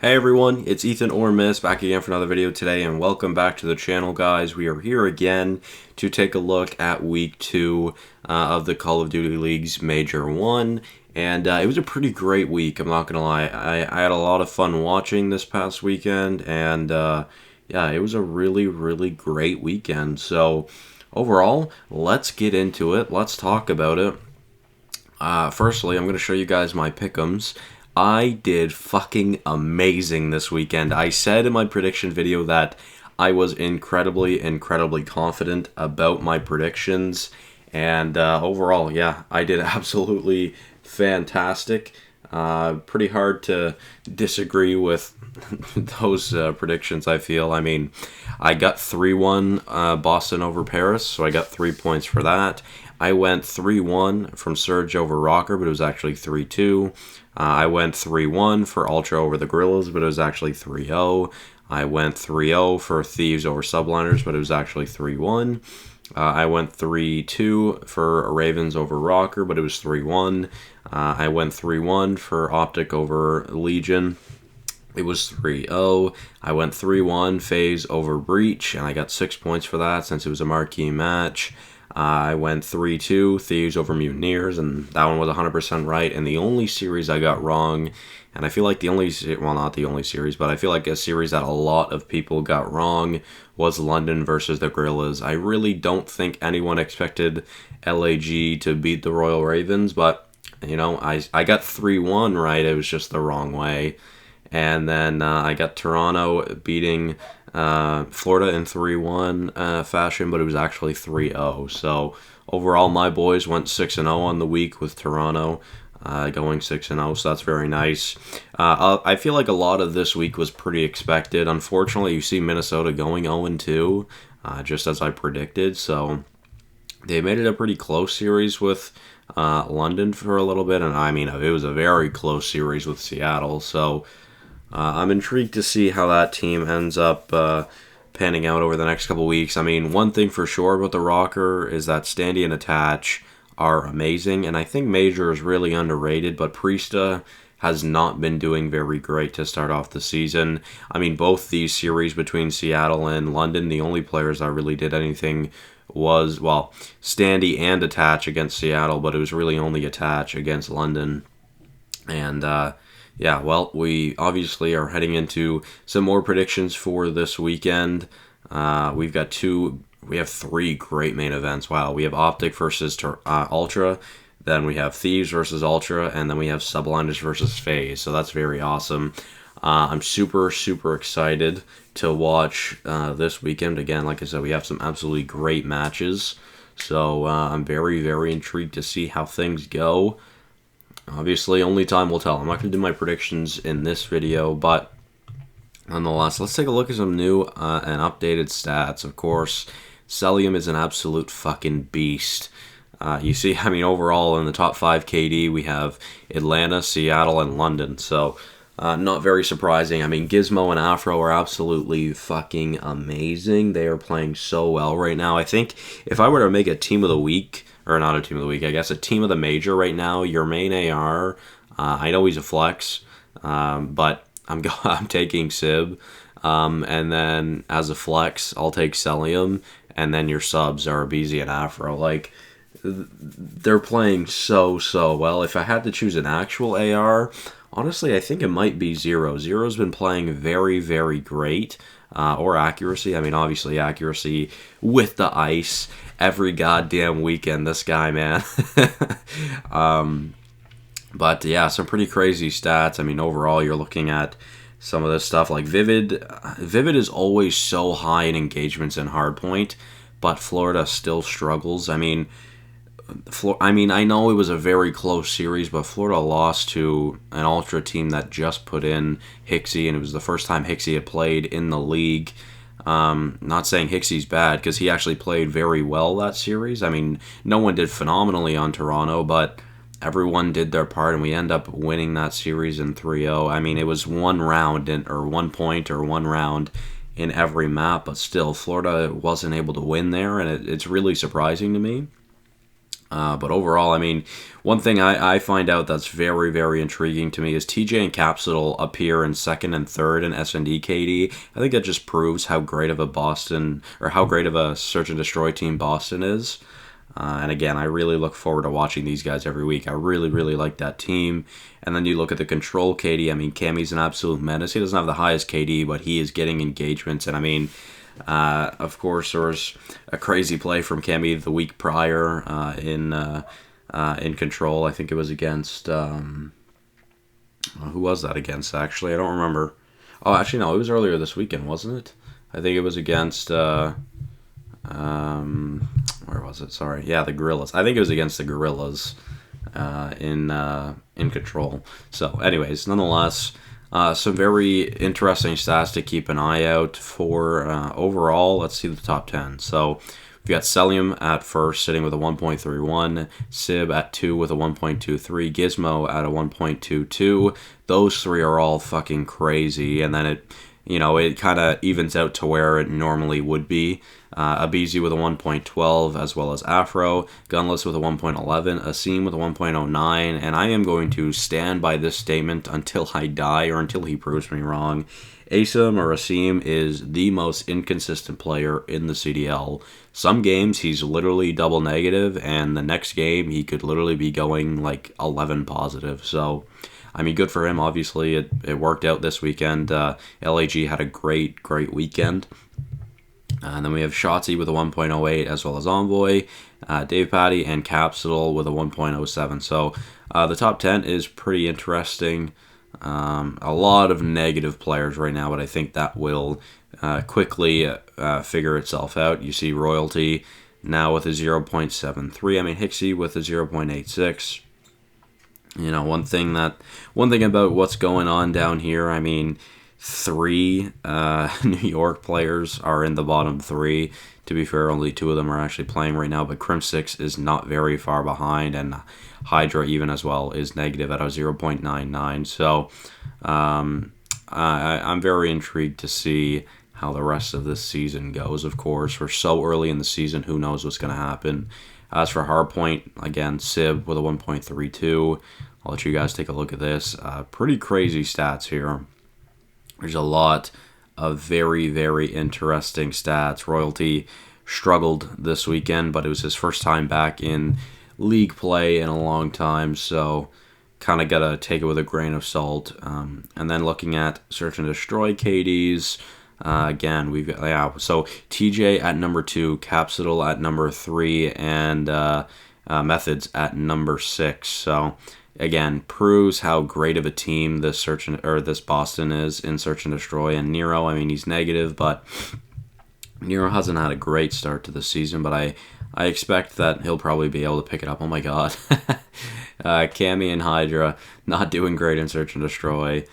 Hey everyone, it's Ethan or Miss back again for another video today, and welcome back to the channel, guys. We are here again to take a look at week 2 of the Call of Duty League's Major 1, and it was a pretty great week, I'm not gonna lie. I had a lot of fun watching this past weekend, and yeah, it was a really great weekend. So overall, let's get into it. Let's talk about it. Firstly, I'm going to show you guys my pick'ems. I did fucking amazing this weekend. I said in my prediction video that I was incredibly confident about my predictions. And overall, yeah, I did absolutely fantastic. Pretty hard to disagree with those predictions, I feel. I mean, I got 3-1 Boston over Paris, so I got 3 points for that. I went 3-1 from Surge over Rocker, but it was actually 3-2. I went 3-1 for Ultra over the Gorillas, but it was actually 3-0. I went 3-0 for Thieves over Subliners, but it was actually 3-1. I went 3-2 for Ravens over Rocker, but it was 3-1. I went 3-1 for Optic over Legion. It was 3-0. I went 3-1 Phase over Breach, and I got 6 points for that since it was a marquee match. I went 3-2 Thieves over Mutineers, and that one was 100% right. And the only series I got wrong, and I feel like well, not the only series, but I feel like a series that a lot of people got wrong was London versus the Gorillas. I really don't think anyone expected LAG to beat the Royal Ravens, but, you know, I got 3-1 right. It was just the wrong way. And then I got Toronto beating Florida in 3-1 fashion, but it was actually 3-0. So overall, my boys went 6-0 on the week with Toronto going 6-0, so that's very nice. I feel like a lot of this week was pretty expected. Unfortunately, you see Minnesota going 0-2, just as I predicted. So they made it a pretty close series with London for a little bit, and I mean, it was a very close series with Seattle. So I'm intrigued to see how that team ends up panning out over the next couple weeks. I mean, one thing for sure about the Rocker is that Standy and Attach are amazing, and I think Major is really underrated, but Priesta has not been doing very great to start off the season. I mean, both these series between Seattle and London, the only players that really did anything was, well, Standy and Attach against Seattle, but it was really only Attach against London. And yeah, well, we obviously are heading into some more predictions for this weekend. We have 3 great main events. Wow, we have Optic versus Ultra, then we have Thieves versus Ultra, and then we have Subliners versus FaZe. So that's very awesome. I'm super excited to watch this weekend. Again, like I said, we have some absolutely great matches. So I'm very intrigued to see how things go. Obviously, only time will tell. I'm not going to do my predictions in this video, but nonetheless, let's take a look at some new and updated stats. Of course, Celium is an absolute fucking beast. You see, I mean, overall in the top 5 KD, we have Atlanta, Seattle, and London. So, not very surprising. I mean, Gizmo and Afro are absolutely fucking amazing. They are playing so well right now. I think if I were to make a team of the week, or not a team of the week, I guess a team of the major right now, your main AR, I know he's a flex, but I'm taking Sib, and then as a flex, I'll take Celium, and then your subs are BZ and Afro. Like, they're playing so well. If I had to choose an actual AR, honestly, I think it might be Zero. Zero's been playing very great. Or accuracy. I mean, obviously accuracy with the ice every goddamn weekend. This guy, man. But yeah, some pretty crazy stats. I mean, overall, you're looking at some of this stuff like Vivid. Vivid is always so high in engagements in hardpoint, but Florida still struggles. I know it was a very close series, but Florida lost to an Ultra team that just put in Hixie, and it was the first time Hixie had played in the league. Not saying Hixie's bad, because he actually played very well that series. I mean, no one did phenomenally on Toronto, but everyone did their part, and we end up winning that series in 3-0. I mean, it was one round, or 1 point, or one round in every map, but still, Florida wasn't able to win there, and it's really surprising to me. But overall, I mean, one thing I find out that's very, very intriguing to me is TJ and Capsule appear in second and third in S&D KD. I think that just proves how great of a Boston, or how great of a search and destroy team Boston is. And again, I really look forward to watching these guys every week. I really, really like that team. And then you look at the control KD. I mean, Cammy's an absolute menace. He doesn't have the highest KD, but he is getting engagements. And I mean, of course, there was a crazy play from Cammy the week prior in control. I think it was against who was that against? Actually, I don't remember. Oh, actually, no, it was earlier this weekend, wasn't it? I think it was against where was it? Sorry, yeah, the Gorillas. I think it was against the Gorillas in control. So, anyways, nonetheless. Some very interesting stats to keep an eye out for overall. Let's see the top 10. So we've got Celium at first, sitting with a 1.31. Sib at 2 with a 1.23. Gizmo at a 1.22. Those three are all fucking crazy. And then it kind of evens out to where it normally would be. Abizi with a 1.12, as well as Afro. Gunless with a 1.11. Asim with a 1.09. And I am going to stand by this statement until I die or until he proves me wrong. Asim or Asim is the most inconsistent player in the CDL. Some games he's literally double negative, and the next game he could literally be going like 11 positive. So, I mean, good for him. Obviously, it worked out this weekend. LAG had a great weekend. And then we have Shotzi with a 1.08, as well as Envoy, Dave Patty, and Capsule with a 1.07. So the top 10 is pretty interesting. A lot of negative players right now, but I think that will quickly figure itself out. You see Royalty now with a 0.73. I mean, Hixie with a 0.86. You know, one thing about what's going on down here, I mean, 3 New York players are in the bottom 3. To be fair, only 2 of them are actually playing right now, but Crim6 is not very far behind, and Hydra even as well is negative at a 0.99. So I'm very intrigued to see how the rest of this season goes. Of course, we're so early in the season, who knows what's going to happen. As for Hardpoint, again, Sib with a 1.32. I'll let you guys take a look at this. Pretty crazy stats here. There's a lot of very, very interesting stats. Royalty struggled this weekend, but it was his first time back in league play in a long time, so kind of got to take it with a grain of salt. And then looking at Search and Destroy KDs, again, we've got, so TJ at number 2, Capsule at number 3, and Methods at number 6. So again, proves how great of a team this Boston is in Search and Destroy. And Nero, I mean, he's negative, but Nero hasn't had a great start to the season, but I expect that he'll probably be able to pick it up. Oh my god. Cammy and Hydra not doing great in Search and Destroy.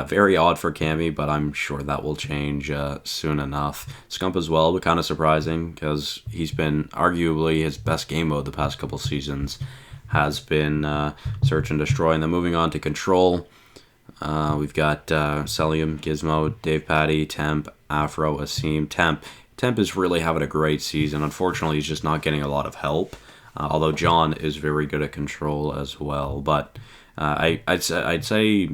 Very odd for Cammy, but I'm sure that will change soon enough. Scump as well, but kind of surprising because he's been arguably his best game mode the past couple seasons has been Search and Destroy. And then moving on to Control, we've got Celium, Gizmo, Dave Patty, Temp, Afro, Asim. Temp is really having a great season. Unfortunately, he's just not getting a lot of help, although John is very good at Control as well. But I'd say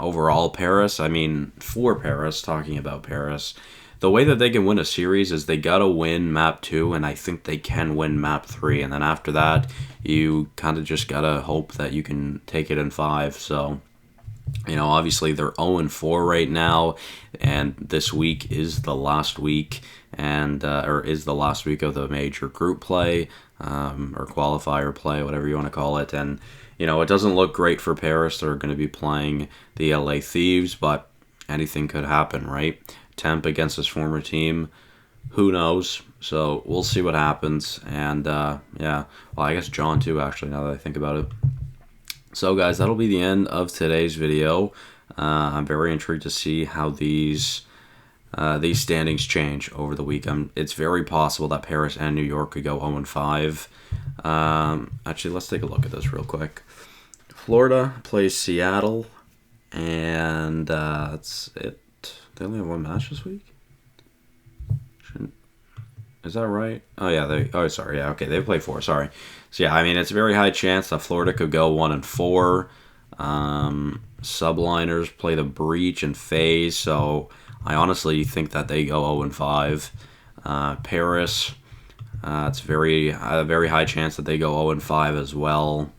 overall, Paris, I mean, for Paris, talking about Paris, the way that they can win a series is they gotta win map 2, and I think they can win map 3, and then after that, you kind of just gotta hope that you can take it in 5. So, you know, obviously they're 0-4 right now, and this week is the last week, and is the last week of the major group play, or qualifier play, whatever you want to call it. And you know, it doesn't look great for Paris. They're going to be playing the LA Thieves, but anything could happen, right? Temp against his former team, who knows? So we'll see what happens. And yeah, well, I guess John too, actually, now that I think about it. So guys, that'll be the end of today's video. I'm very intrigued to see how these standings change over the week. It's very possible that Paris and New York could go 0-5. Actually, let's take a look at this real quick. Florida plays Seattle, and that's it. They only have one match this week? Is that right? Oh yeah, they. Oh sorry, yeah, okay, they play 4. Sorry. So yeah, I mean it's a very high chance that Florida could go 1-4. Subliners play the Breach and FaZe, so I honestly think that they go 0-5. Paris, it's a very high chance that they go 0-5 as well.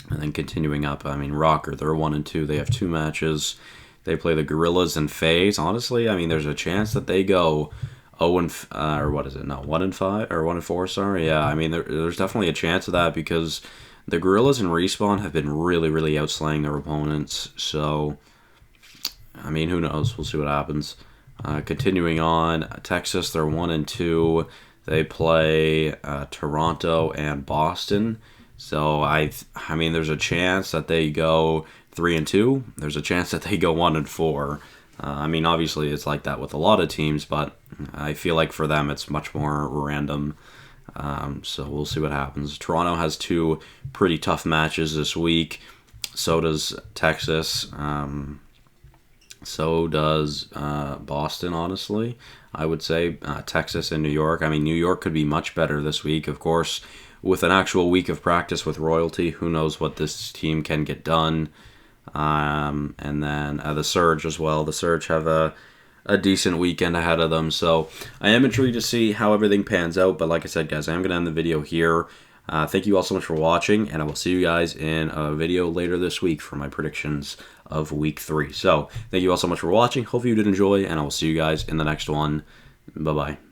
And then continuing up, I mean Rocker, they're 1-2. They have 2 matches. They play the Gorillas and FaZe. Honestly, I mean there's a chance that they go 1-5 or 1-4. Sorry, yeah. I mean there's definitely a chance of that because the Gorillas and Respawn have been really, really outslaying their opponents. So, I mean, who knows? We'll see what happens. Continuing on, Texas, they're 1-2. They play Toronto and Boston. So, I mean, there's a chance that they go 3-2. There's a chance that they go 1-4. I mean, obviously, it's like that with a lot of teams, but I feel like for them, it's much more random. So we'll see what happens. Toronto has 2 pretty tough matches this week. So does Texas. So does Boston, honestly. I would say Texas and New York. I mean, New York could be much better this week. Of course, with an actual week of practice with Royalty, who knows what this team can get done. And then the Surge as well. The Surge have a decent weekend ahead of them. So I am intrigued to see how everything pans out. But like I said, guys, I am going to end the video here. Thank you all so much for watching, and I will see you guys in a video later this week for my predictions of Week 3. So thank you all so much for watching. Hopefully you did enjoy, and I will see you guys in the next one. Bye-bye.